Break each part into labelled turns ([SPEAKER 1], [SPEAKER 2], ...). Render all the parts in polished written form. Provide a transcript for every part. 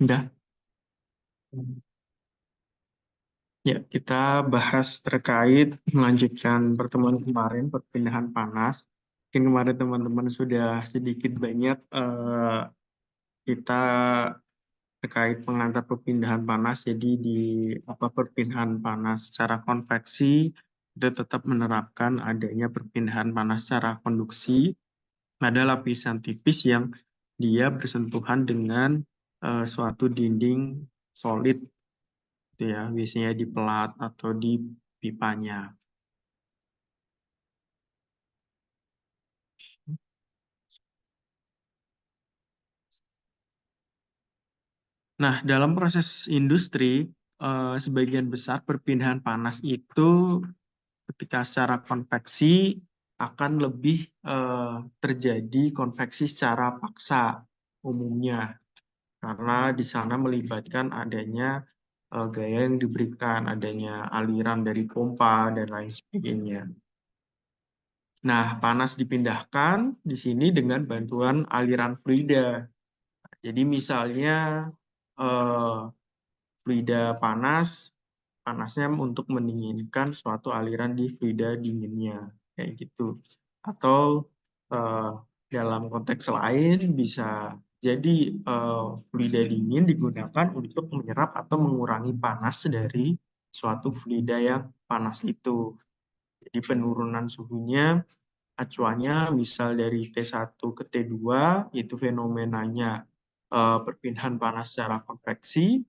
[SPEAKER 1] Udah. Ya, kita bahas terkait melanjutkan pertemuan kemarin, perpindahan panas. Mungkin kemarin teman-teman sudah sedikit banyak kita terkait pengantar perpindahan panas. Jadi di perpindahan panas secara konveksi itu tetap menerapkan adanya perpindahan panas secara konduksi. Ada lapisan tipis yang dia bersentuhan dengan suatu dinding solid, gitu ya, biasanya di pelat atau di pipanya. Nah, dalam proses industri, sebagian besar perpindahan panas itu ketika secara konveksi akan lebih terjadi konveksi secara paksa umumnya, karena di sana melibatkan adanya gaya yang diberikan, adanya aliran dari pompa, dan lain sebagainya. Nah, panas dipindahkan di sini dengan bantuan aliran fluida. Jadi misalnya eh, fluida panas, panasnya untuk mendinginkan suatu aliran di fluida dinginnya, kayak gitu. Atau eh, dalam konteks lain bisa jadi fluida dingin digunakan untuk menyerap atau mengurangi panas dari suatu fluida yang panas itu. Jadi penurunan suhunya, acuannya misal dari T1 ke T2, itu fenomenanya perpindahan panas secara konveksi.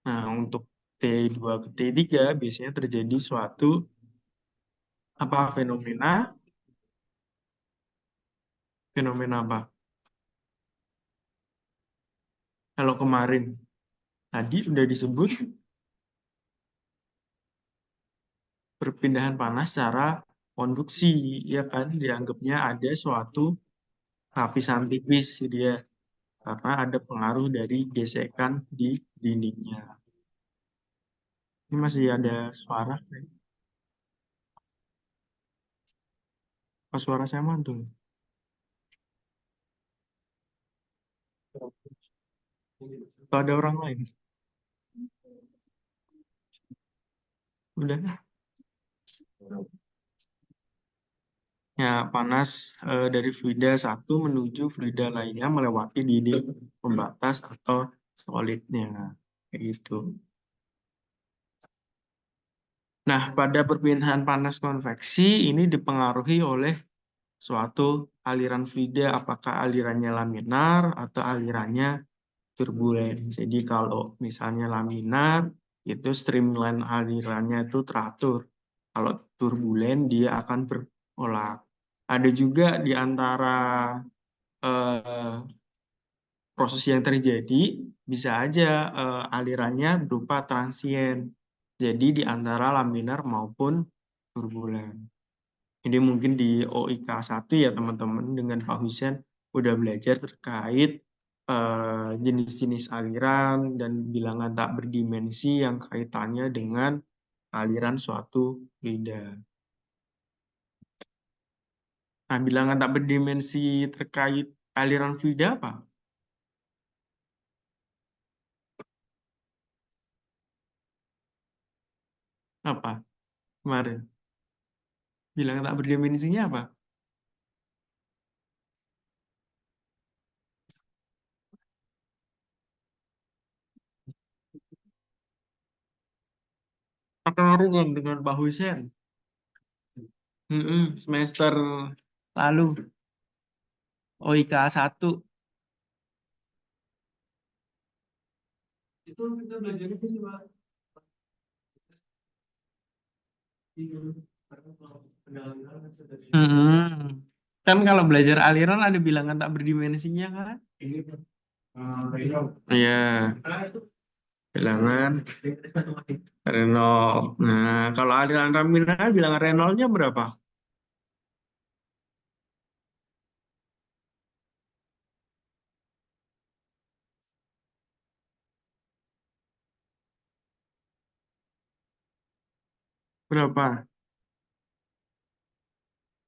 [SPEAKER 1] Nah, untuk T2 ke T3 biasanya terjadi suatu fenomena, fenomena apa? Kalau kemarin tadi udah disebut perpindahan panas secara konduksi, ya kan, dianggapnya ada suatu lapisan tipis dia karena ada pengaruh dari gesekan di dindingnya. Ini masih ada suara, apa suara saya mantul? Atau ada orang lain? Udah. Ya, panas dari fluida satu menuju fluida lainnya melewati dinding pembatas atau solidnya. Kayak gitu. Nah, pada perpindahan panas konveksi ini dipengaruhi oleh suatu aliran fluida, apakah alirannya laminar atau alirannya turbulen. Jadi kalau misalnya laminar, itu streamline alirannya itu teratur. Kalau turbulen, dia akan berolah. Ada juga di antara eh, proses yang terjadi, bisa aja alirannya berupa transien. Jadi di antara laminar maupun turbulen. Ini mungkin di OIK 1 ya teman-teman, dengan Pak Husen udah belajar terkait jenis-jenis aliran dan bilangan tak berdimensi yang kaitannya dengan aliran suatu fluida. Nah, bilangan tak berdimensi terkait aliran fluida apa? Apa kemarin? Bilangan tak berdimensinya apa? Terpengaruh kan dengan Pak Husen. Semester lalu OIK 1. Itu kita belajar itu sih Pak. Hmm. Kan kalau belajar aliran ada bilangan tak berdimensinya kan? Iya, bilangan Reynolds. Nah, kalau aliran laminar bilangan Reynolds-nya berapa? Berapa?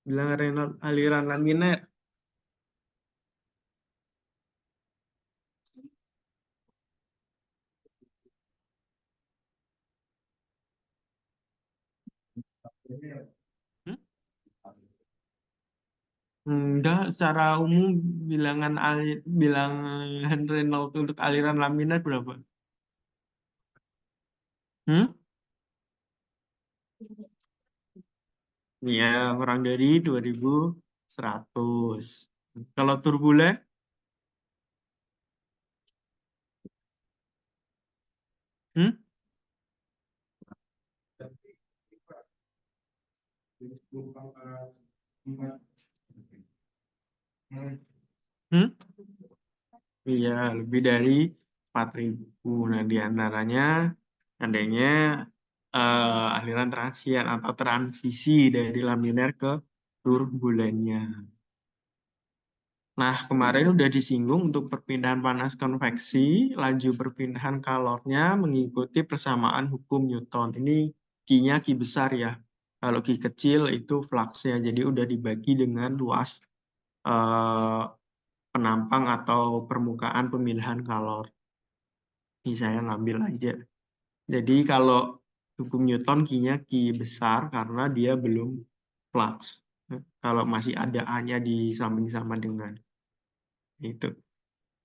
[SPEAKER 1] Bilangan Reynolds aliran laminar. Hmm? Enggak, secara umum bilangan Reynolds untuk aliran laminar berapa? Hmm? Iya, kurang dari 2100. Kalau turbulen, hmm? Hmm? Iya, lebih dari 4000. Nah, di antaranya adanya aliran transient atau transisi dari laminar ke turbulennya. Nah, kemarin udah disinggung untuk perpindahan panas konveksi, laju perpindahan kalornya mengikuti persamaan hukum Newton. Ini Q-nya Q besar ya. Kalau Q kecil itu fluxnya, jadi udah dibagi dengan luas eh, penampang atau permukaan pemilihan kalor. Ini saya ngambil aja. Jadi kalau hukum Newton Q-nya Q besar karena dia belum flux. Kalau masih ada A-nya di samping sama dengan itu.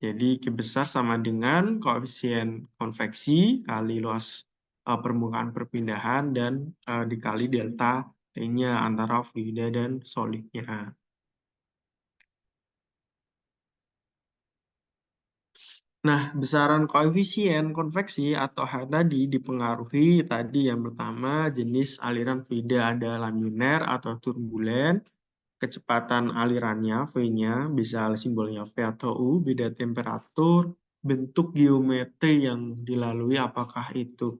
[SPEAKER 1] Jadi Q besar sama dengan koefisien konveksi kali luas permukaan perpindahan dan dikali delta T-nya antara fluida dan solidnya. Nah, besaran koefisien konveksi atau H tadi dipengaruhi tadi yang pertama jenis aliran fluida ada laminar atau turbulen, kecepatan alirannya V-nya bisa simbolnya V atau U, beda temperatur, bentuk geometri yang dilalui apakah itu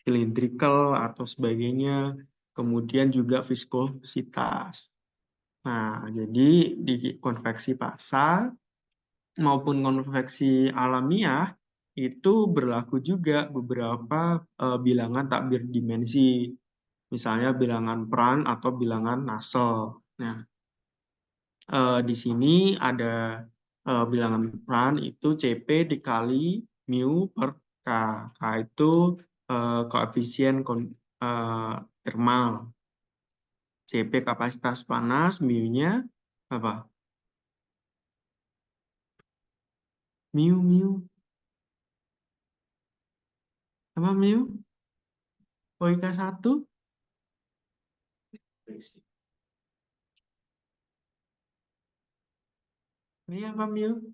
[SPEAKER 1] cylindrical atau sebagainya, kemudian juga viskositas. Nah, jadi di konveksi pasar maupun konveksi alamiah itu berlaku juga beberapa bilangan takbir dimensi, misalnya bilangan Prandtl atau bilangan Nusselt. Nah, di sini ada bilangan Prandtl itu CP dikali mu per K. K itu koefisien thermal. CP kapasitas panas, mu-nya apa? Mu. Apa mu? OIK 1? Ini apa mu?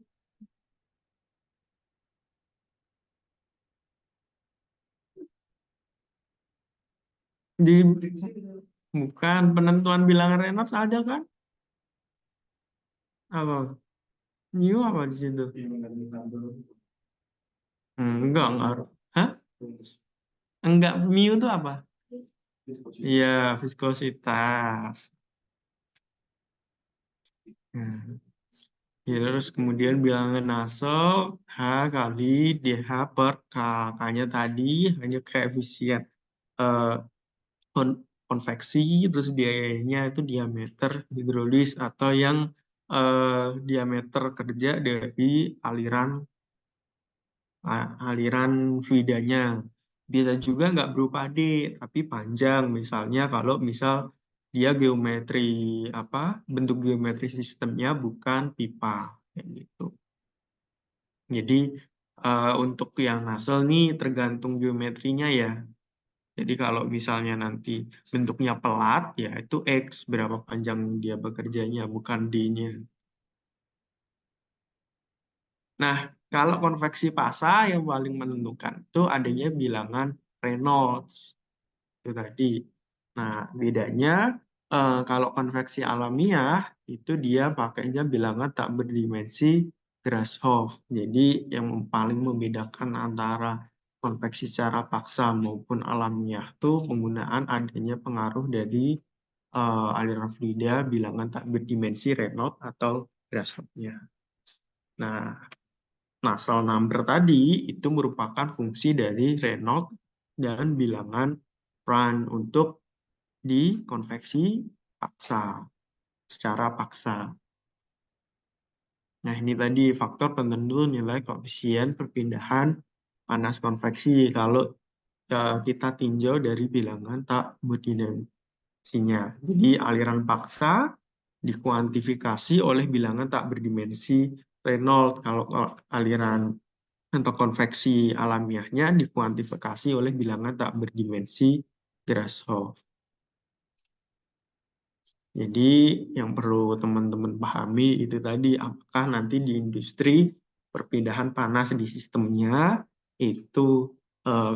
[SPEAKER 1] Di bukan penentuan bilangan Reynolds ada kan? Apa? Mu apa di situ? Enggak. Hah? Enggak, mu itu apa? Iya, viskositas. Nah, ya, terus kemudian bilangan Nusselt H kali DH per K. K-nya tadi hanya koefisien eh, konveksi, terus dia-nya itu diameter hidrolis atau yang diameter kerja dari aliran fluidanya. Bisa juga nggak berupa D, tapi panjang. Misalnya kalau misal dia geometri apa bentuk geometri sistemnya bukan pipa kayak gitu. Jadi untuk yang nasal nih tergantung geometrinya ya. Jadi kalau misalnya nanti bentuknya pelat, ya itu X, berapa panjang dia bekerjanya, bukan D-nya. Nah, kalau konveksi pasa yang paling menentukan itu adanya bilangan Reynolds. Itu tadi. Nah, bedanya kalau konveksi alamiah, itu dia pakainya bilangan tak berdimensi Grashof. Jadi, yang paling membedakan antara konveksi secara paksa maupun alamiah itu penggunaan adanya pengaruh dari aliran fluida bilangan tak berdimensi Reynolds atau Grashof-nya. Nah, nasal number tadi itu merupakan fungsi dari Reynolds dan bilangan Prandtl untuk dikonveksi paksa, secara paksa. Nah, ini tadi faktor penentu nilai koefisien perpindahan panas konveksi kalau kita tinjau dari bilangan tak berdinamika. sinyal. Jadi aliran paksa dikuantifikasi oleh bilangan tak berdimensi Reynolds. Kalau aliran atau konveksi alamiahnya dikuantifikasi oleh bilangan tak berdimensi Grashof. Jadi yang perlu teman-teman pahami itu tadi, apakah nanti di industri perpindahan panas di sistemnya itu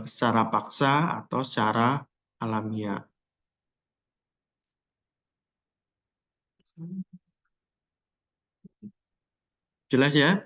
[SPEAKER 1] secara paksa atau secara alamiah. Jelas ya?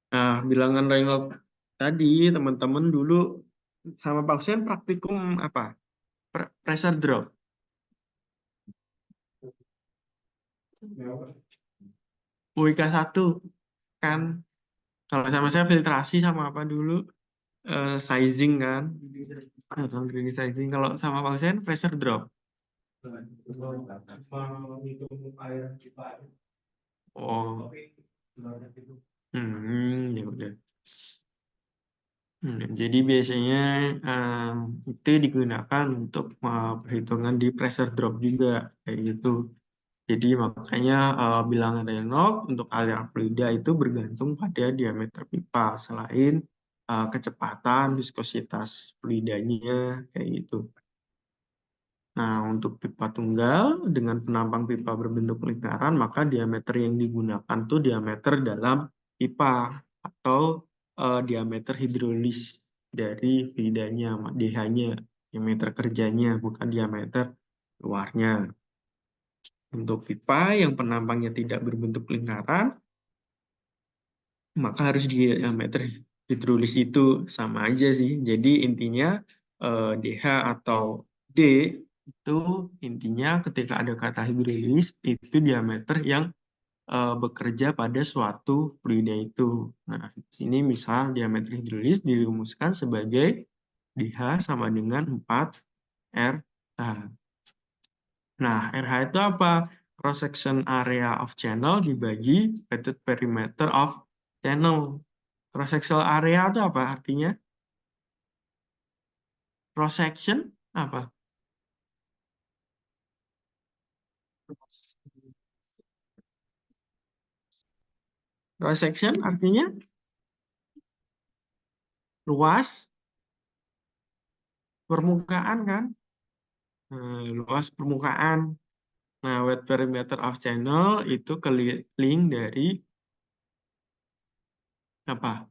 [SPEAKER 1] Nah, bilangan Reynolds tadi teman-teman dulu sama pasien praktikum apa? Pressure drop. UIK 1 kan. Kalau sama saya filtrasi sama apa dulu? Sizing kan. Gradient sizing. Kalau sama pasien pressure drop. Oh. Ya udah. Jadi biasanya itu digunakan untuk perhitungan di pressure drop juga kayak gitu. Jadi makanya bilangan Reynolds untuk aliran fluida itu bergantung pada diameter pipa selain kecepatan, viskositas fluidanya kayak gitu. Nah, untuk pipa tunggal dengan penampang pipa berbentuk lingkaran, maka diameter yang digunakan tuh diameter dalam pipa atau diameter hidrolis dari fluidanya, DH-nya, diameter kerjanya, bukan diameter luarnya. Untuk pipa yang penampangnya tidak berbentuk lingkaran, maka harus diameter hidrolis itu sama aja sih. Jadi intinya DH atau D itu intinya ketika ada kata hidrolis itu diameter yang bekerja pada suatu fluida itu. Nah, di sini misal diameter hidrolis dirumuskan sebagai DH sama dengan 4 RH. Nah, RH itu apa? Cross section area of channel dibagi weighted perimeter of channel. Cross section area itu apa artinya? Cross section apa? Cross section artinya luas permukaan kan? Luas permukaan. Nah, weight perimeter of channel itu keliling dari apa?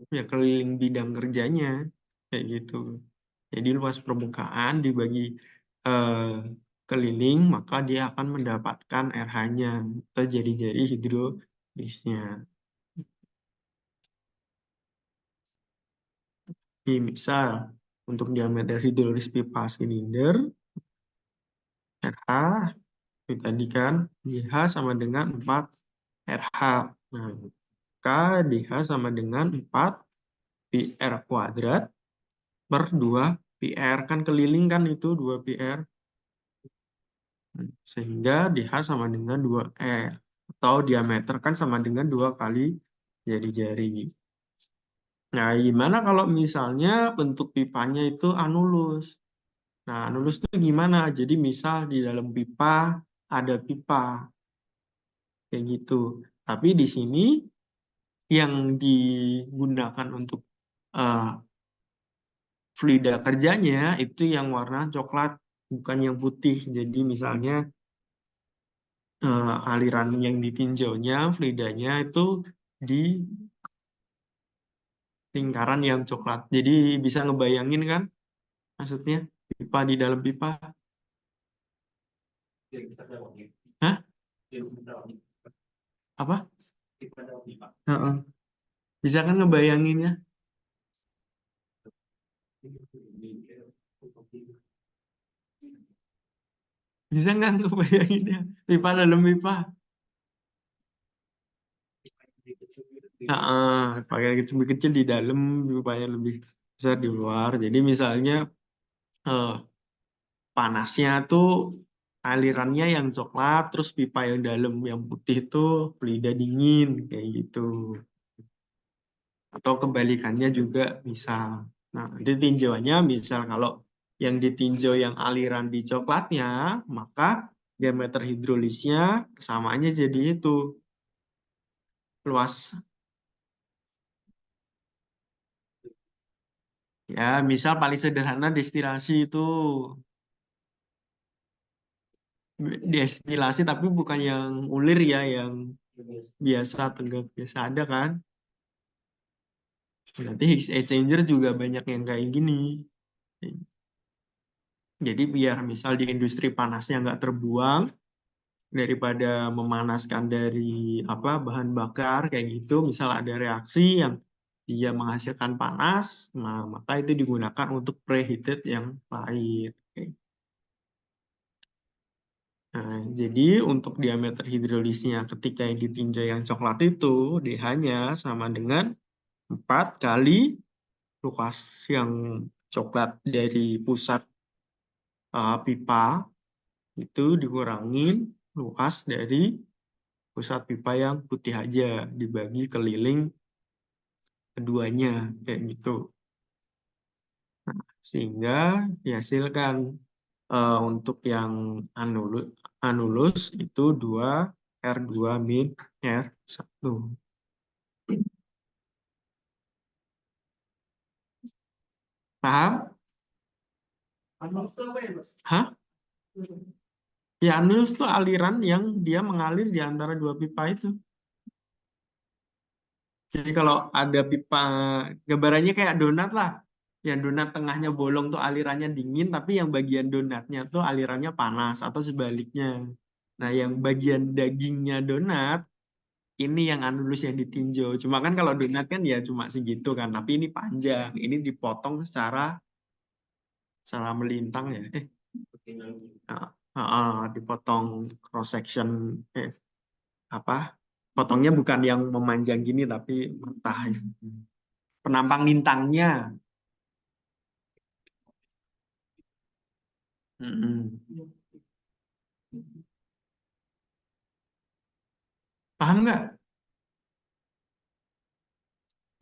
[SPEAKER 1] Ya keliling bidang kerjanya kayak gitu. Jadi luas permukaan dibagi eh, keliling, maka dia akan mendapatkan RH-nya atau jari-jari hidrolisnya. Ini misal untuk diameter hidrolis pipa silinder RH itu tadi kan DH sama dengan 4 RH. Nah, maka DH sama dengan 4 PR kuadrat per 2 PR. Kan keliling kan itu 2 PR. Sehingga DH sama dengan 2R. Atau diameter kan sama dengan 2 kali jari-jari. Nah, gimana kalau misalnya bentuk pipanya itu anulus? Nah, anulus itu gimana? Jadi misal di dalam pipa ada pipa kayak gitu. Tapi di sini yang digunakan untuk eh, fluida kerjanya itu yang warna coklat, bukan yang putih. Jadi misalnya aliran yang ditinjaunya, fluidanya itu di lingkaran yang coklat. Jadi bisa ngebayangin kan maksudnya pipa di dalam pipa. Hah? Apa? Heeh. Bisa kan ngebayanginnya? Bisa nggak ngebayanginnya? Pipa dalam pipa. pakai lebih kecil di dalam, pipanya lebih besar di luar. Jadi misalnya eh, panasnya tuh alirannya yang coklat, terus pipa yang dalam yang putih tuh fluida dingin kayak gitu. Atau kebalikannya juga bisa. Nah, nanti tinjauannya misal kalau yang ditinjau yang aliran di coklatnya, maka diameter hidrolisnya samaannya jadi itu luas. Ya, misal paling sederhana destilasi itu destilasi tapi bukan yang ulir ya, yang biasa tegak biasa ada kan. Nanti heat exchanger juga banyak yang kayak gini. Jadi biar misal di industri panasnya nggak terbuang, daripada memanaskan dari apa bahan bakar kayak gitu, misal ada reaksi yang dia menghasilkan panas, nah maka itu digunakan untuk preheated yang lain. Oke. Nah, jadi untuk diameter hidrolisnya ketika yang ditinjau yang coklat itu DH-nya sama dengan 4 kali luas yang coklat dari pusat pipa itu dikurangin luas dari pusat pipa yang putih aja dibagi keliling keduanya kayak gitu. Sehingga dihasilkan untuk yang anulus, anulus itu 2 R2 min R1. Paham? Hah? Ya, anulus itu aliran yang dia mengalir di antara dua pipa itu. Jadi kalau ada pipa, gambarannya kayak donat lah. Yang donat tengahnya bolong tuh alirannya dingin, tapi yang bagian donatnya tuh alirannya panas atau sebaliknya. Nah, yang bagian dagingnya donat, ini yang anulus yang ditinjau. Cuma kan kalau donat kan ya cuma segitu kan, tapi ini panjang. Ini dipotong secara melintang ya. Ah, dipotong cross section. Apa? Potongnya bukan yang memanjang gini, tapi mentah. Penampang lintangnya. Mm-mm. Paham nggak?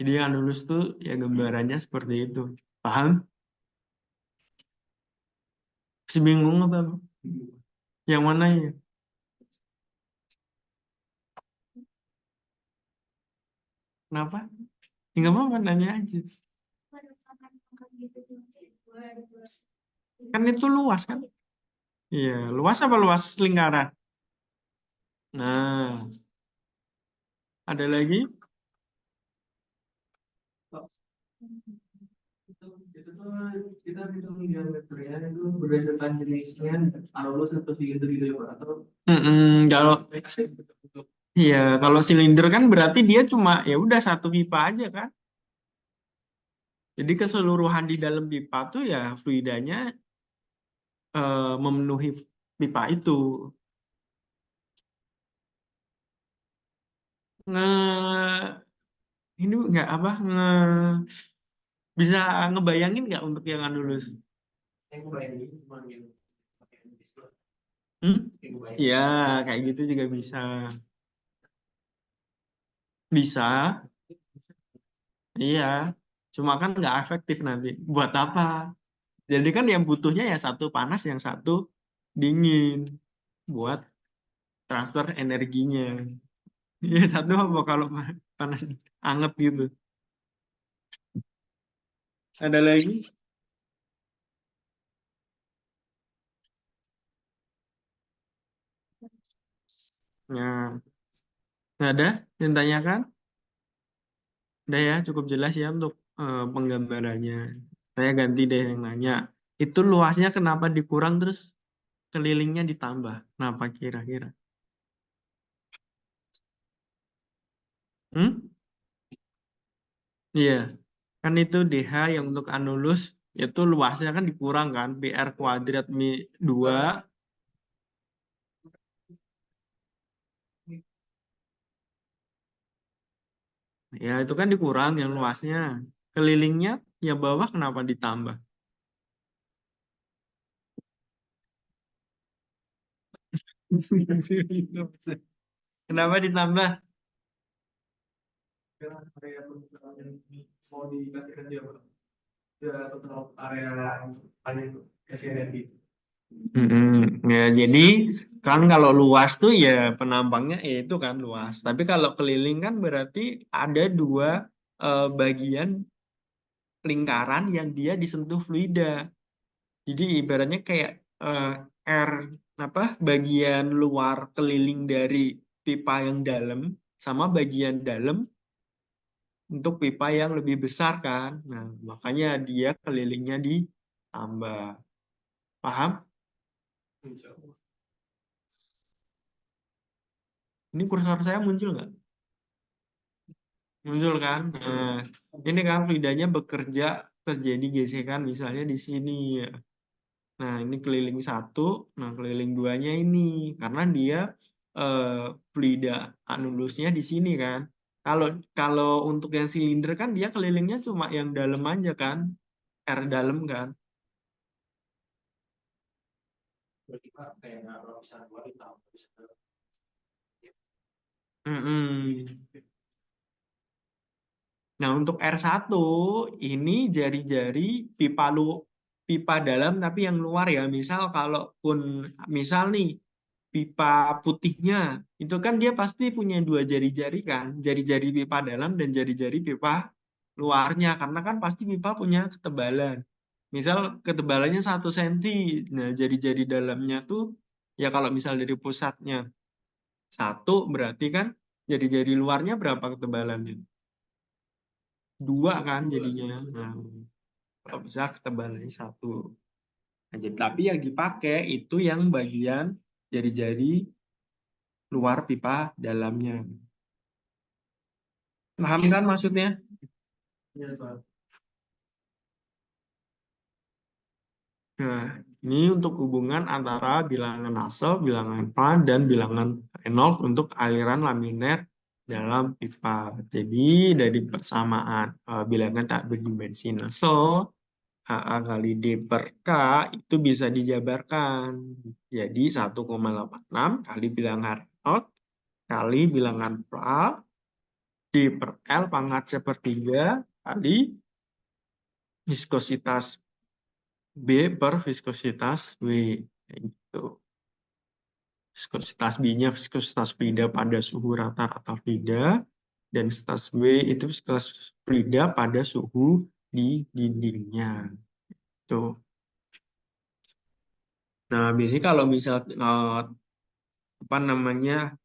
[SPEAKER 1] Jadi yang lulus tuh ya gambarannya seperti itu. Paham? Masih bingung apa? Yang mana ya? Kenapa? Ya, nggak apa-apa, nanya aja. Kan itu luas kan? Iya, luas apa luas lingkaran? Nah, ada lagi? Itu tuh kita hitung diameternya itu berdasarkan jenisnya anulus atau silinder gitu ya Pak? Atau kalau iya, kalau silinder kan berarti dia cuma ya udah satu pipa aja kan. Jadi keseluruhan di dalam pipa tuh ya fluidanya memenuhi pipa itu. Nge ini nggak apa bisa ngebayangin nggak untuk yang anulus? Hmm? Ya, kayak gitu juga bisa. Bisa, iya. Cuma kan nggak efektif nanti. Buat apa? Jadi kan yang butuhnya ya satu panas, yang satu dingin buat transfer energinya. Ya satu apa kalau panas anget gitu. Ada lagi? Nah, nggak ada yang tanyakan? Udah ya, cukup jelas ya untuk penggambarannya. Saya ganti deh yang nanya. Itu luasnya kenapa dikurang terus kelilingnya ditambah? Kenapa kira-kira? Hmm? Iya, kan itu DH yang untuk anulus itu luasnya kan dikurang kan, PR kuadrat 2. Ya itu kan dikurang yang luasnya. Kelilingnya yang bawah kenapa ditambah? Kenapa ditambah? Area permukaan yang mau dikasihkan dia, Pak. Dia total area paling kasih energi. Ya, jadi kan kalau luas tuh ya penampangnya itu kan luas. Tapi kalau keliling kan berarti ada dua bagian lingkaran yang dia disentuh fluida. Jadi ibaratnya kayak eh, air apa bagian luar keliling dari pipa yang dalam sama bagian dalam untuk pipa yang lebih besar kan. Nah, makanya dia kelilingnya ditambah. Paham? Ini kursor saya muncul nggak? Muncul kan? Nah, ini kan lidahnya bekerja terjadi gesekan misalnya di sini ya. Nah, ini keliling satu, nah keliling duanya ini karena dia eh, fluida anulusnya di sini kan. Kalau kalau untuk yang silinder kan dia kelilingnya cuma yang dalam aja kan, air dalam kan. Mm-mm. Nah, untuk R1 ini jari-jari pipa pipa dalam tapi yang luar ya. Misal kalaupun misal nih pipa putihnya itu kan dia pasti punya dua jari-jari kan, jari-jari pipa dalam dan jari-jari pipa luarnya karena kan pasti pipa punya ketebalan. Misal ketebalannya 1 senti, nah jari-jari dalamnya tuh ya kalau misal dari pusatnya satu berarti kan jari-jari luarnya berapa ketebalannya? Dua kan jadinya. Nah, kalau bisa ketebalannya satu. Nah, jadi, tapi yang dipakai itu yang bagian jari-jari luar pipa dalamnya. Paham kan maksudnya? Iya, Pak. Nah, ini untuk hubungan antara bilangan Nusselt, bilangan Planck, dan bilangan Reynolds untuk aliran laminer dalam pipa. Jadi dari persamaan bilangan tak berdimensi Nusselt, HA kali D per K itu bisa dijabarkan. Jadi 1,86 kali bilangan Reynolds kali bilangan Planck D per L pangkat sepertiga kali viskositas B per viskositas W. Kayak gitu. Viskositas B-nya viskositas fluida pada suhu rata-rata fluida dan viskositas W itu viskositas fluida pada suhu di dindingnya. Tuh. Nah, biasanya kalau misal apa namanya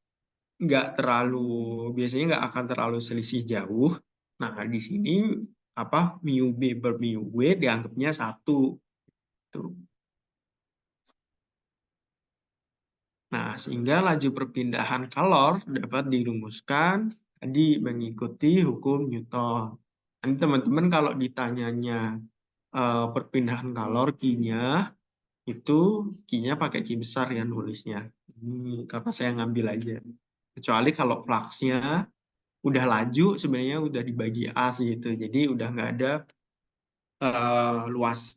[SPEAKER 1] nggak terlalu biasanya nggak akan terlalu selisih jauh. Nah, di sini apa mu B per mu W dianggapnya satu. Tuh. Nah, sehingga laju perpindahan kalor dapat dirumuskan tadi mengikuti hukum Newton. Nanti teman-teman kalau ditanyanya perpindahan kalor Q-nya, itu Q-nya pakai Q besar ya nulisnya. Ini karena saya ngambil aja. Kecuali kalau fluxnya udah laju sebenarnya udah dibagi A sih itu. Jadi udah nggak ada luas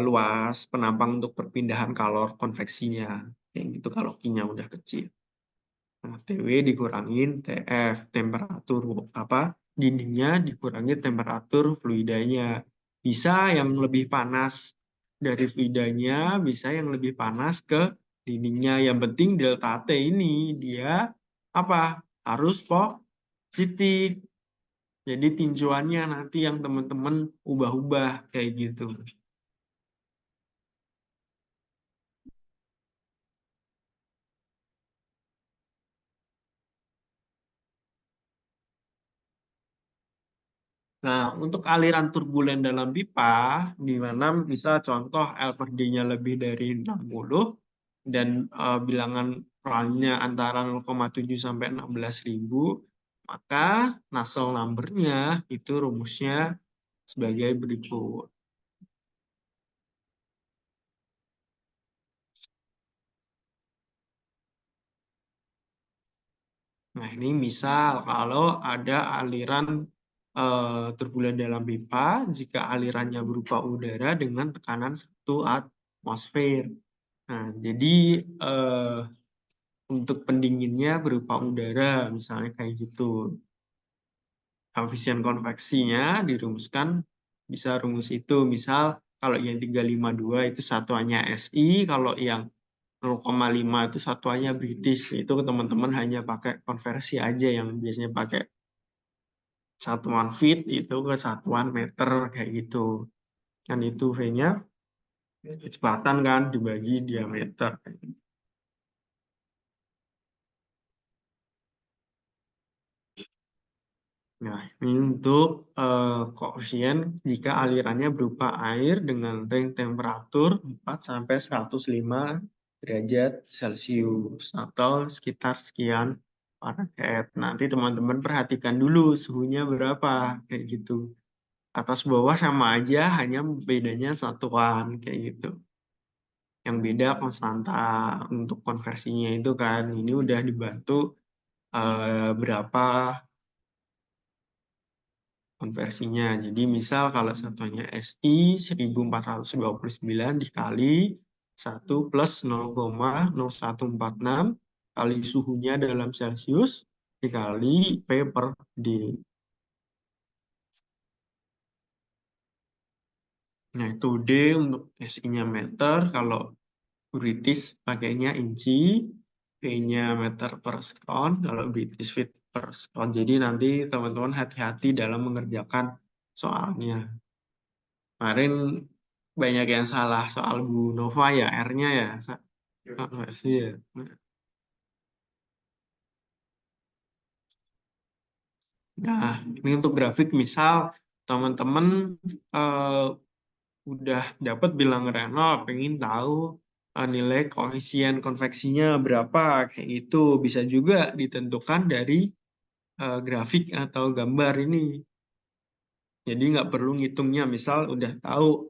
[SPEAKER 1] luas penampang untuk perpindahan kalor konveksinya. Kayak gitu kalau Q-nya udah kecil. Nah, TW dikurangin TF, temperatur apa dindingnya dikurangi temperatur fluidanya. Bisa yang lebih panas dari fluidanya, bisa yang lebih panas ke dindingnya. Yang penting delta T ini dia apa? Harus positif. Jadi tinjauannya nanti yang teman-teman ubah-ubah kayak gitu. Nah, untuk aliran turbulen dalam pipa, di mana bisa contoh L per D-nya lebih dari 60 dan bilangan perannya antara 0,7 sampai 16.000, maka Nusselt number-nya itu rumusnya sebagai berikut. Nah, ini misal kalau ada aliran turbulen dalam pipa, jika alirannya berupa udara dengan tekanan 1 atmosfer. Nah, jadi eh, untuk pendinginnya berupa udara, misalnya kayak gitu. Koefisien konveksinya dirumuskan bisa rumus itu. Misal kalau yang 352 itu satuannya SI, kalau yang 0,5 itu satuannya British. Itu teman-teman hanya pakai konversi aja yang biasanya pakai satuan feet itu ke satuan meter kayak gitu. Kan itu V-nya kecepatan kan dibagi diameter. Nah, ini untuk koefisien jika alirannya berupa air dengan range temperatur 4 sampai 105 derajat Celcius atau sekitar sekian Fahrenheit. Nanti teman-teman perhatikan dulu suhunya berapa kayak gitu. Atas bawah sama aja, hanya bedanya satuan kayak gitu. Yang beda konstanta untuk konversinya itu kan. Ini udah dibantu berapa konversinya. Jadi misal kalau satuannya SI 1429 dikali 1 plus 0,0146 kali suhunya dalam Celcius dikali P per D. Nah, itu D untuk SI-nya meter, kalau British pakainya inci, P-nya meter per sekon, kalau British feet per sekon. Jadi nanti teman-teman hati-hati dalam mengerjakan soalnya. Kemarin banyak yang salah soal Bu Nova ya, R-nya ya. Sih ya. Nah, ini untuk grafik misal teman-teman eh, udah dapat bilangan Reynolds, pengen tahu nilai koefisien konveksinya berapa, kayak itu bisa juga ditentukan dari grafik atau gambar ini. Jadi nggak perlu ngitungnya, misal udah tahu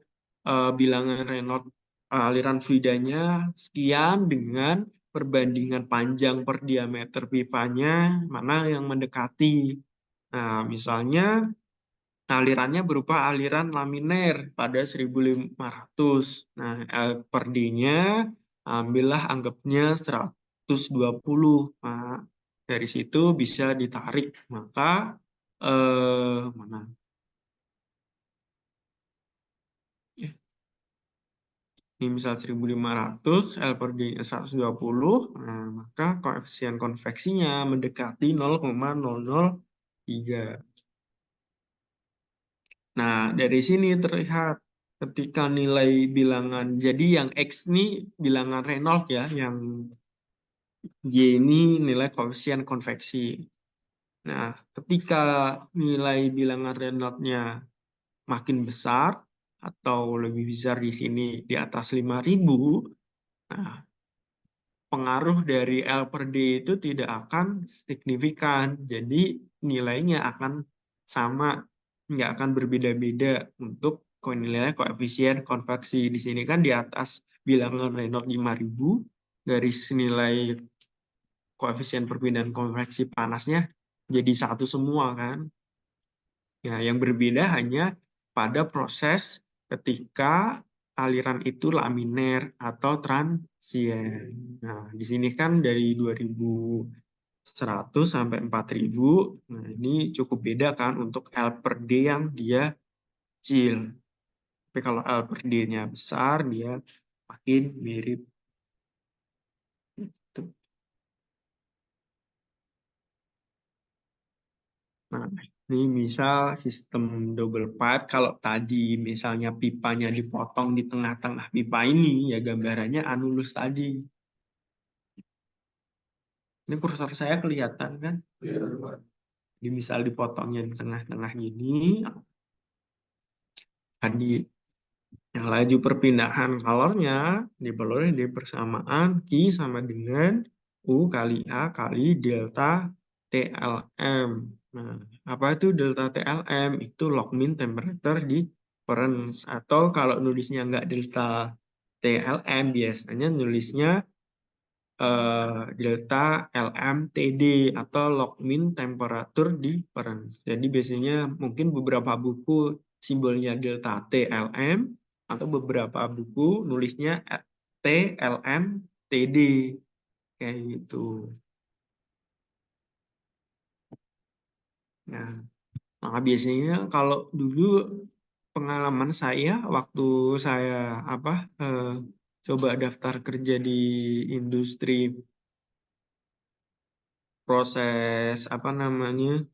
[SPEAKER 1] bilangan Reynolds aliran fluidanya sekian dengan perbandingan panjang per diameter pipanya mana yang mendekati. Nah, misalnya alirannya berupa aliran laminer pada 1500. Nah, L per D-nya ambillah anggapnya 120. Nah, dari situ bisa ditarik. Maka mana? Ini misal 1500, L per D-nya 120. Nah, maka koefisien konveksinya mendekati 0,003. Nah, dari sini terlihat ketika nilai bilangan, jadi yang X ini bilangan Reynolds ya, yang Y ini nilai koefisien konveksi. Nah, ketika nilai bilangan Reynolds-nya makin besar atau lebih besar di sini di atas 5.000, nah, pengaruh dari L per D itu tidak akan signifikan. Jadi nilainya akan sama, nggak akan berbeda-beda untuk nilai koefisien konveksi. Di sini kan di atas bilangan Reynolds 5.000, garis nilai koefisien perpindahan konveksi panasnya jadi satu semua kan. Ya, yang berbeda hanya pada proses ketika aliran itu laminer atau transien. Nah, di sini kan dari 2100 sampai 4000. Nah, ini cukup beda kan untuk L per D yang dia kecil. Tapi kalau L per D-nya besar, dia makin mirip. Nah, ini misal sistem double pipe, kalau tadi misalnya pipanya dipotong di tengah-tengah pipa ini, ya gambarannya anulus tadi. Ini kursor saya kelihatan kan? Jadi misal dipotongnya di tengah-tengah gini, tadi yang laju perpindahan kalornya diperoleh di persamaan Q sama dengan U kali A kali delta TLM. Nah, apa itu delta TLM? Itu log mean temperature difference. Atau kalau nulisnya nggak delta TLM, biasanya nulisnya delta LMTD atau log mean temperature difference. Jadi biasanya mungkin beberapa buku simbolnya delta TLM atau beberapa buku nulisnya TLMTD kayak gitu. Nah, maka biasanya kalau dulu pengalaman saya waktu saya apa eh, coba daftar kerja di industri proses apa namanya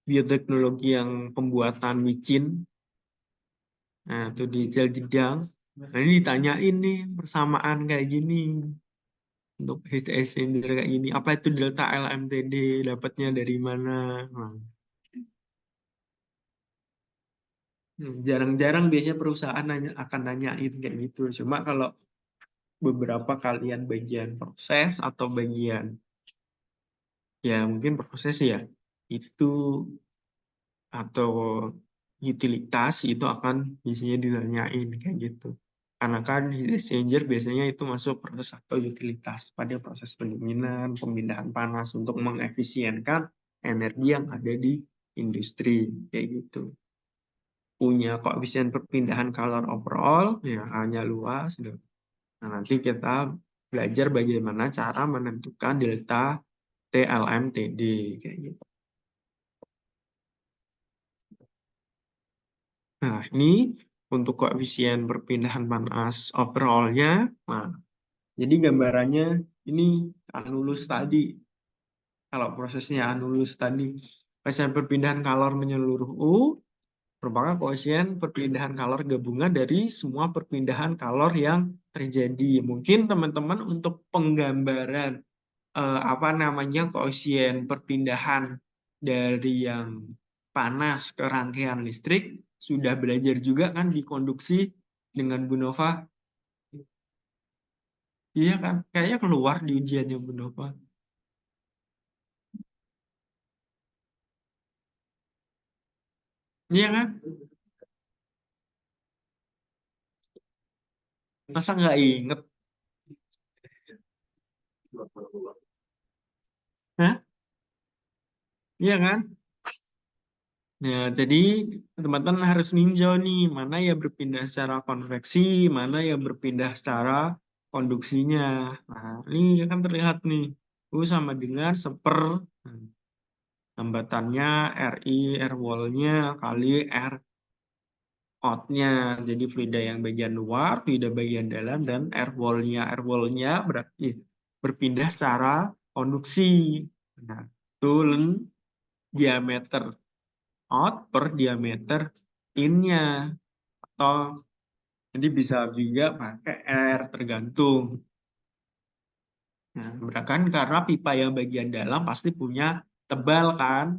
[SPEAKER 1] bioteknologi yang pembuatan micin, nah itu di Jeddah. Nah ini ditanyain nih persamaan kayak gini untuk heat exchanger kayak gini. Apa itu delta LMTD? Dapatnya dari mana? Nah, jarang-jarang biasanya perusahaan akan nanyain kayak gitu. Cuma kalau beberapa kalian bagian proses atau bagian ya mungkin proses ya itu atau utilitas itu akan biasanya ditanyain kayak gitu. Karena kan heat exchanger biasanya itu masuk proses atau utilitas pada proses pendinginan, pemindahan panas untuk mengefisienkan energi yang ada di industri kayak gitu. Punya koefisien perpindahan kalor overall ya hanya luas. Nah, nanti kita belajar bagaimana cara menentukan delta TLMTD kayak gitu. Nah, ini untuk koefisien perpindahan panas overall-nya. Nah, jadi gambarannya ini anulus tadi. Kalau prosesnya anulus tadi, koefisien perpindahan kalor menyeluruh U merupakan koefisien perpindahan kalor gabungan dari semua perpindahan kalor yang terjadi. Mungkin teman-teman untuk penggambaran apa namanya koefisien perpindahan dari yang panas ke rangkaian listrik sudah belajar juga kan di konduksi dengan Bu Nova. Iya kan? Kayaknya keluar di ujiannya Bu Nova. Iya kan? Masa nggak inget? Hah? Iya kan? Ya, jadi teman-teman harus ninjau nih, mana yang berpindah secara konveksi, mana yang berpindah secara konduksinya. Nah, ini akan terlihat nih, U sama dengan seper hmm, hambatannya RI, air wall-nya kali R out-nya. Jadi fluida yang bagian luar, fluida bagian dalam, dan air wall-nya. Air wall-nya berarti berpindah secara konduksi. Nah, itu diameter out per diameter in-nya. Atau jadi bisa juga pakai R, tergantung. Nah, kan karena pipa yang bagian dalam pasti punya tebal kan,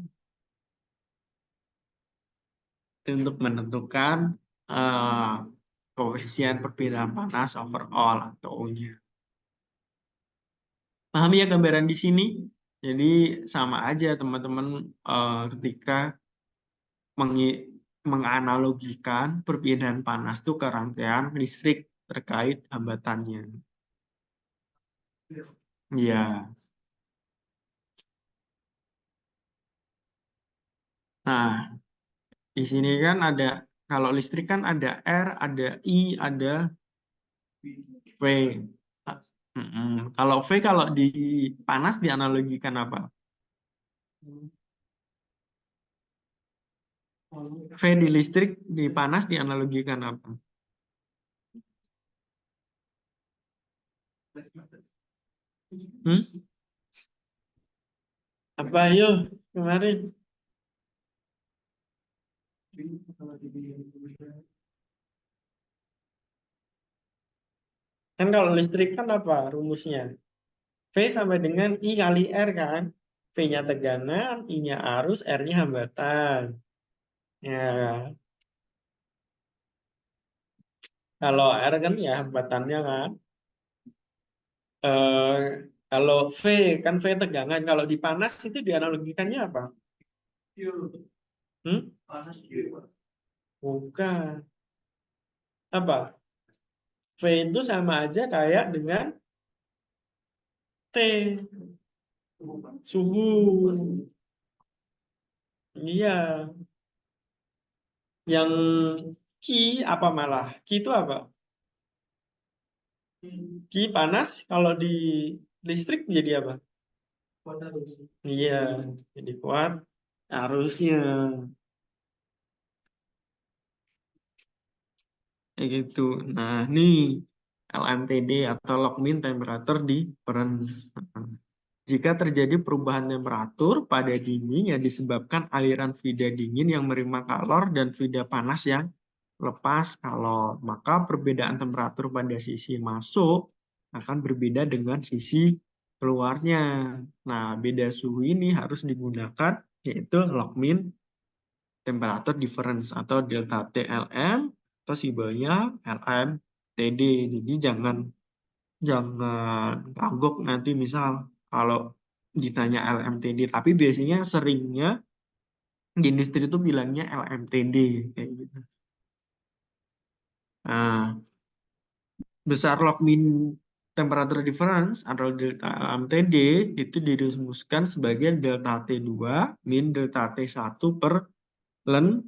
[SPEAKER 1] itu untuk menentukan eh, koefisien perpindahan panas overall atau U-nya. Paham ya gambaran di sini? Jadi sama aja teman-teman ketika menganalogikan perpindahan panas itu ke rangkaian listrik terkait hambatannya. Ya, nah di sini kan ada kalau listrik kan ada R, ada I, ada V. Kalau V kalau di panas dianalogikan apa? V di listrik di panas dianalogikan apa? Hmm? Apa ayo kemarin? Kan kalau listrik kan apa rumusnya? V sama dengan I kali R kan? V-nya tegangan, I-nya arus, R-nya hambatan. Ya, kalau R kan ya hambatannya kan. Eh, kalau V kan V tegangan. Kalau di panas itu dianalogikannya apa? Hmm? Bukan. Apa? V itu sama aja kayak dengan T, suhu. Iya, yang Q apa malah? Q itu apa? Q panas, kalau di listrik jadi apa? Iya, jadi kuat arusnya. Kayak gitu. Nah, nih LMTD atau log mean temperature difference. Jika terjadi perubahan temperatur pada dinding yang disebabkan aliran fluida dingin yang menerima kalor dan fluida panas yang lepas kalor, maka perbedaan temperatur pada sisi masuk akan berbeda dengan sisi keluarnya. Nah, beda suhu ini harus digunakan yaitu log mean temperature difference atau delta TLM atau simbolnya LMTD. Jadi jangan jangan kagok nanti misal kalau ditanya LMTD, tapi biasanya seringnya di industri itu bilangnya LMTD kayak gitu. Nah, besar log mean temperature difference atau delta LMTD itu dirumuskan sebagai delta T2 min delta T1 per ln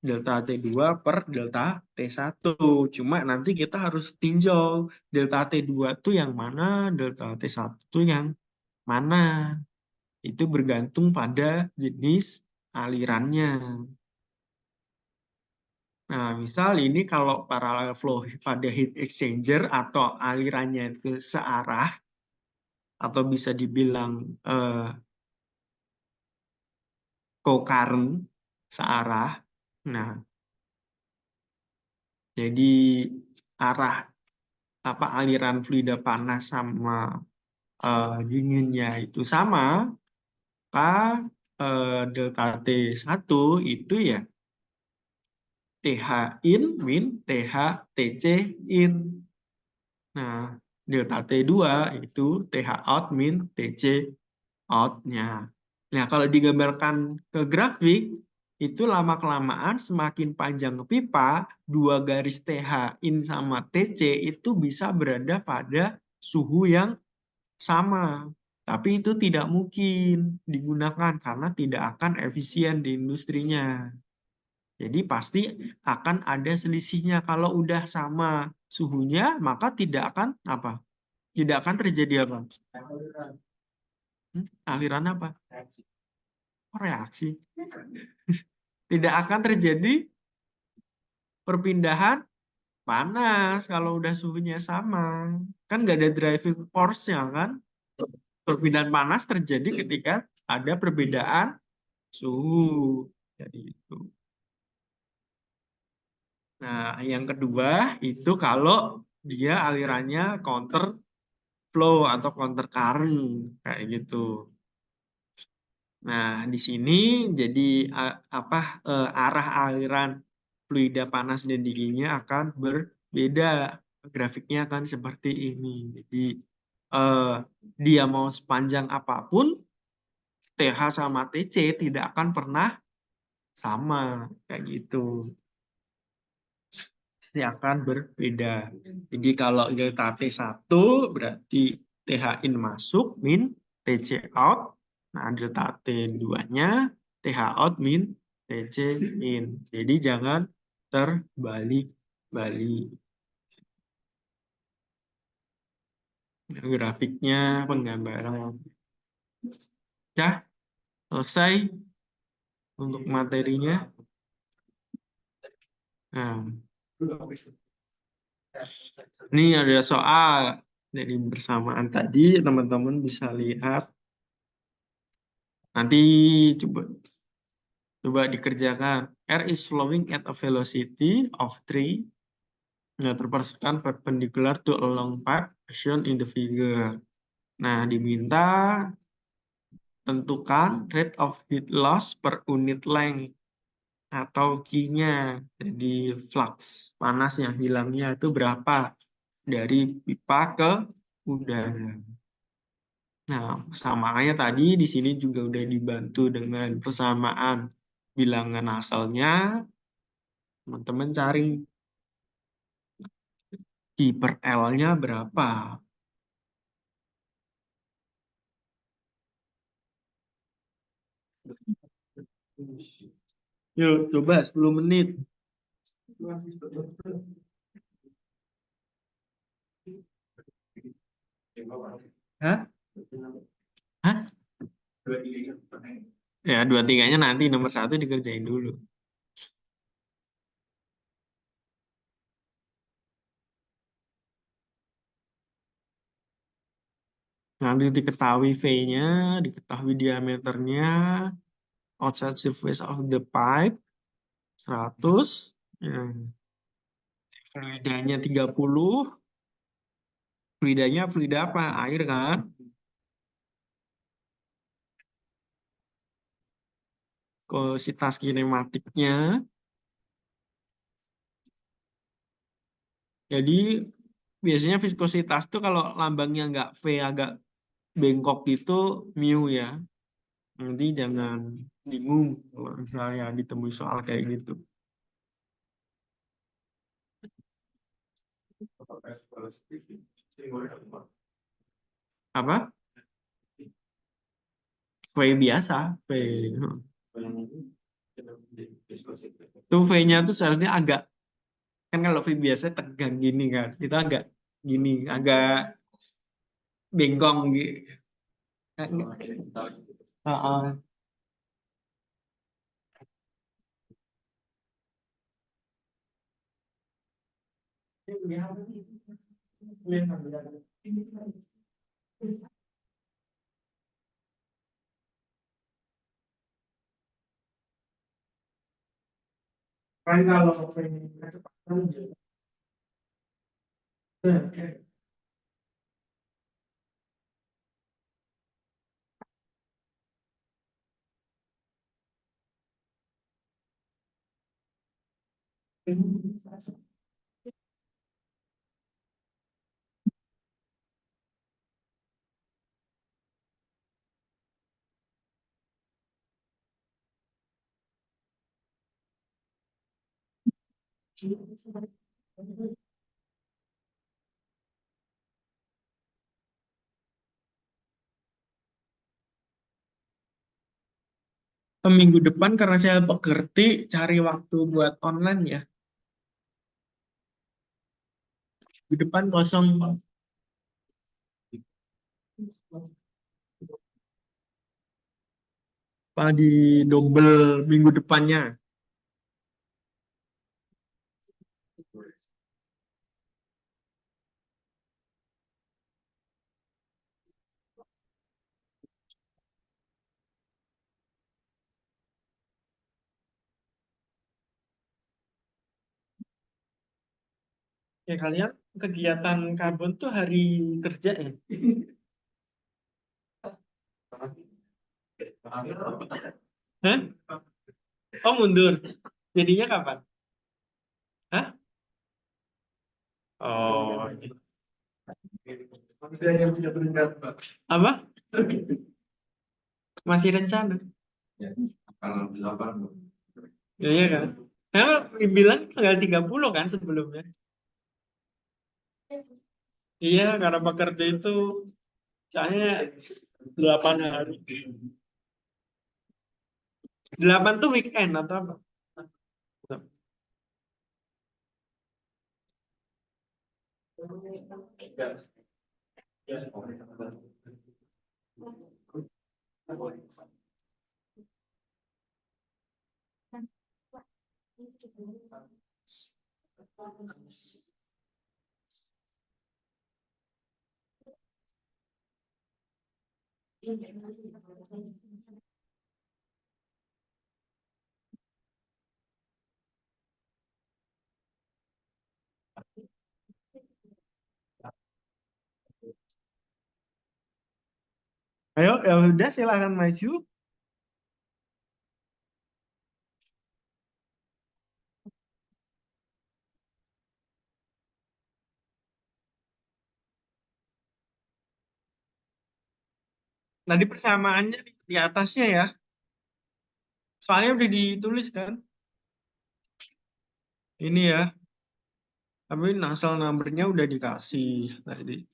[SPEAKER 1] delta T2 per delta T1. Cuma nanti kita harus tinjau delta T2 itu yang mana, delta T1 itu yang mana. Itu bergantung pada jenis alirannya. Nah, misal ini kalau parallel flow pada heat exchanger atau alirannya itu searah atau bisa dibilang eh, co-current searah. Nah, jadi arah apa aliran fluida panas sama dinginnya itu sama, maka delta T1 itu ya TH in min TH TC in. Nah, delta T2 itu TH out min TC out-nya. Nah, kalau digambarkan ke grafik, itu lama-kelamaan semakin panjang pipa, dua garis TH in sama TC itu bisa berada pada suhu yang sama. Tapi itu tidak mungkin digunakan karena tidak akan efisien di industrinya. Jadi pasti akan ada selisihnya. Kalau udah sama suhunya, maka tidak akan apa? Tidak akan terjadi apa? Aliran apa? Oh, reaksi. Tidak akan terjadi perpindahan panas kalau udah suhunya sama. Kan nggak ada driving force-nya kan? Perpindahan panas terjadi ketika ada perbedaan suhu. Jadi itu. Nah, yang kedua itu kalau dia alirannya counter flow atau counter current kayak gitu. Nah, di sini jadi apa arah aliran fluida panas dan dinginnya akan berbeda. Grafiknya akan seperti ini. Jadi eh, dia mau sepanjang apapun, TH sama TC tidak akan pernah sama kayak gitu. Pasti akan berbeda. Jadi kalau delta T1 berarti TH in masuk min TC out. Nah, delta T2-nya TH out min TC in. Jadi jangan terbalik-balik. Nah, grafiknya, penggambaran. Ya, selesai untuk materinya. Nah, ini ada soal dari bersamaan tadi, teman-teman bisa lihat. Nanti coba coba dikerjakan. Air is flowing at a velocity of 3 meter per second perpendicular to a long pipe shown in the figure. Nah, diminta tentukan rate of heat loss per unit length atau Q-nya. Jadi flux panas yang hilangnya itu berapa dari pipa ke udara. Nah, persamaannya tadi di sini juga udah dibantu dengan persamaan bilangan asalnya. Teman-teman cari I per L-nya berapa? Yuk, coba 10 menit. Hah? Hah? Ya, dua tiganya nanti nomor satu dikerjain dulu. Nanti diketahui V-nya, diketahui diameternya, outside surface of the pipe 100, ya, fluidanya 30, fluidanya fluida apa? Air kan? Viscositas kinematiknya. Jadi biasanya viskositas tuh kalau lambangnya nggak V agak bengkok gitu, mu ya. Nanti jangan bingung kalau misalnya ditemui soal kayak gitu. Apa? V biasa, V. Tuh V-nya tuh seharusnya agak, kan kalau V biasa tegang gini kan, itu agak gini, agak bengkong gitu. Heeh. Kan kalau kecepatan minggu depan karena saya pekerti cari waktu buat online ya. Minggu depan kosong apa di double minggu depannya. Ya kalian kegiatan karbon tuh hari kerja ya? Hah? Oh mundur. Jadinya kapan? Hah? Oh. Apa? Masih rencana. Iya kan? Nah, bilang tanggal 30 kan sebelumnya. Iya, karena pekerja itu soalnya 8 hari. 8 tuh weekend atau apa? Ayo, ya udah silakan maju. Tadi persamaannya di atasnya ya. Soalnya udah ditulis kan. Ini ya, Tapi nasal numbernya udah dikasih tadi.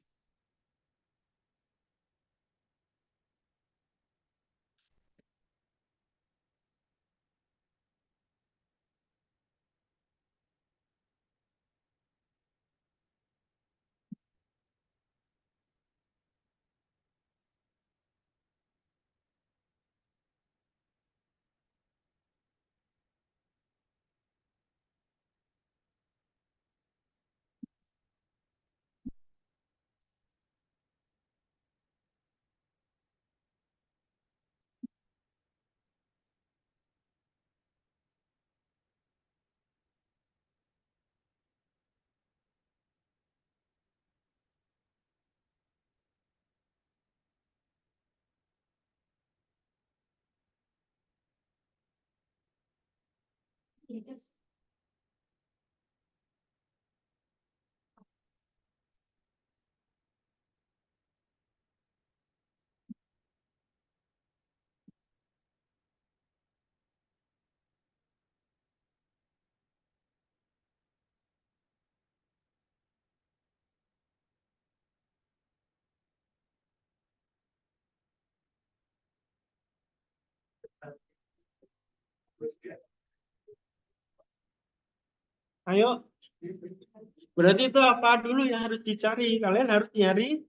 [SPEAKER 1] Ayo, berarti itu apa dulu yang harus dicari? Kalian harus nyari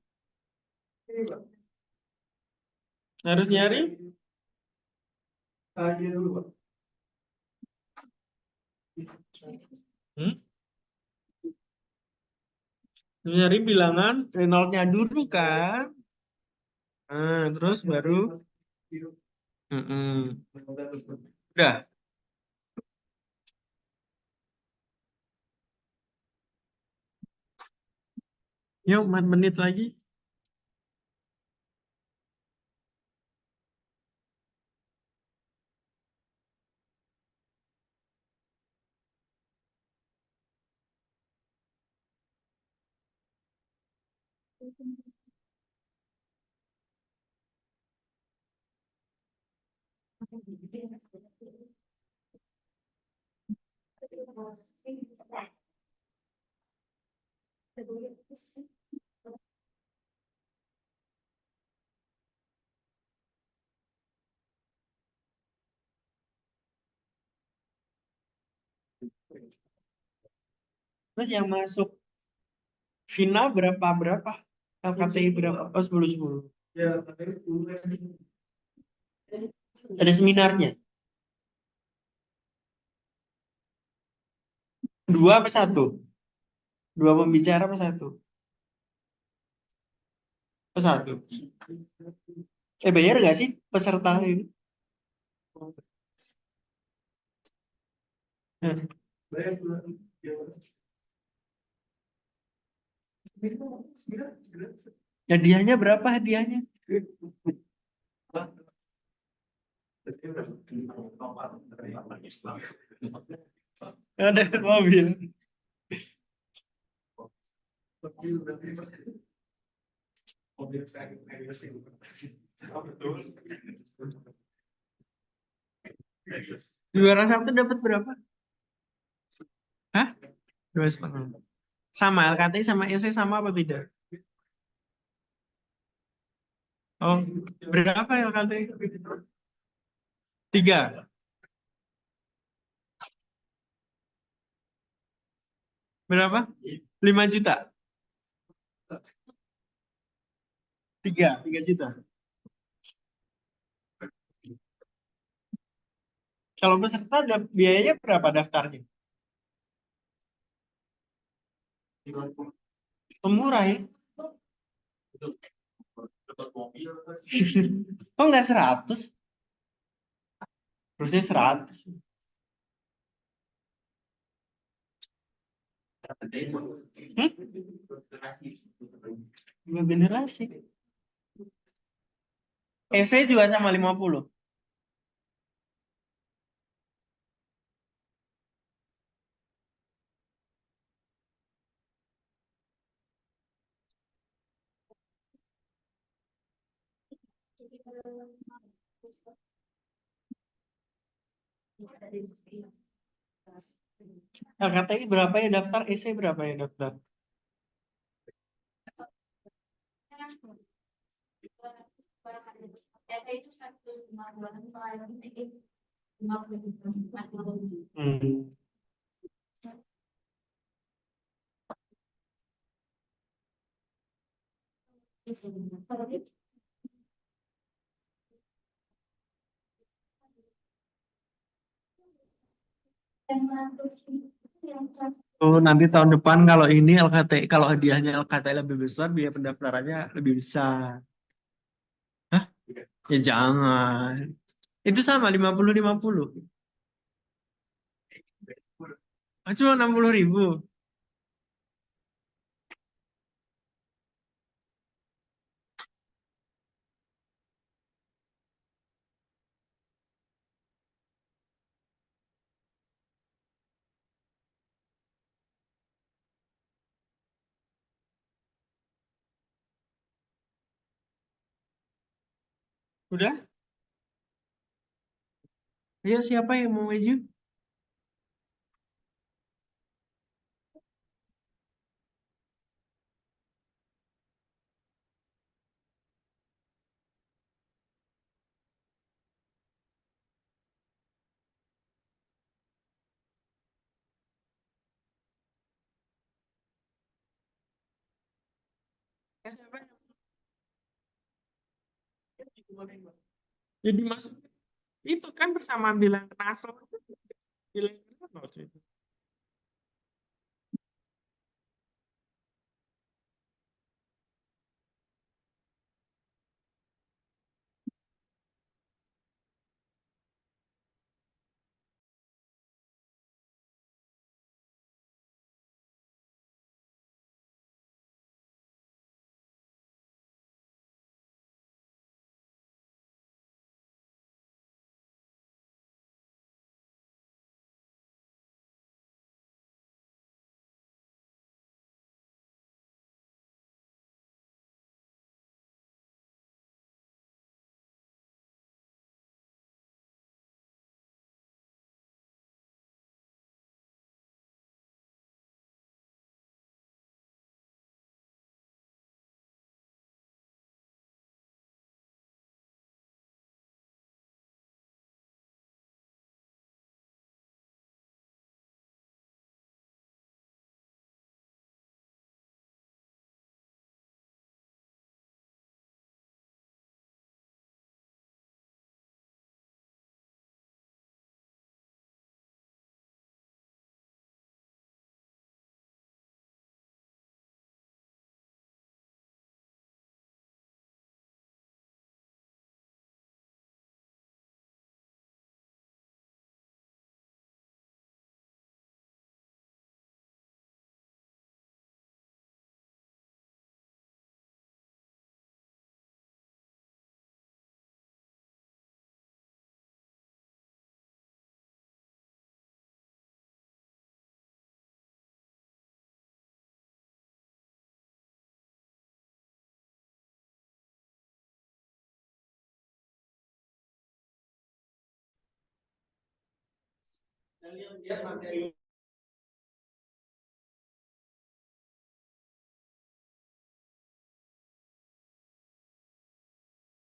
[SPEAKER 1] hmm? Nyari bilangan Reynolds-nya dulu kan? Nah, terus baru mm-mm. Udah, yuk 4 menit lagi. Terus yang masuk final berapa? LKTI berapa? Oh, 10-10. Ada seminarnya. Dua apa satu? Dua pembicara apa satu? Oh, satu. Bayar nggak sih peserta ini? Hmm. Hadiahnya berapa hadiahnya? Ada mobil. Juara satu dapat berapa? Hah? 2,5. Sama LKT sama SC sama apa beda? Oh, berapa LKT? Tiga. Berapa? 5 juta. Tiga juta. Kalau peserta ada biayanya berapa daftarnya? Murah ya? Oh, nggak 100? Terusnya 100. Hmm? Lima generasi. SC juga sama 50. LKTI berapa ya daftar? EC berapa ya daftar? Hmm. Oh, nanti tahun depan kalau ini LKTI, kalau hadiahnya LKTI lebih besar, biaya pendaftarannya lebih besar. Hah? Ya jangan. Itu sama 50-50. Oh, cuma 60.000. Udah? Ya siapa yang mau maju? Ya, siapa yang mau? Jadi masuk itu kan bersama bilang kenapa? Bilang kenapa waktu itu? Lihat materi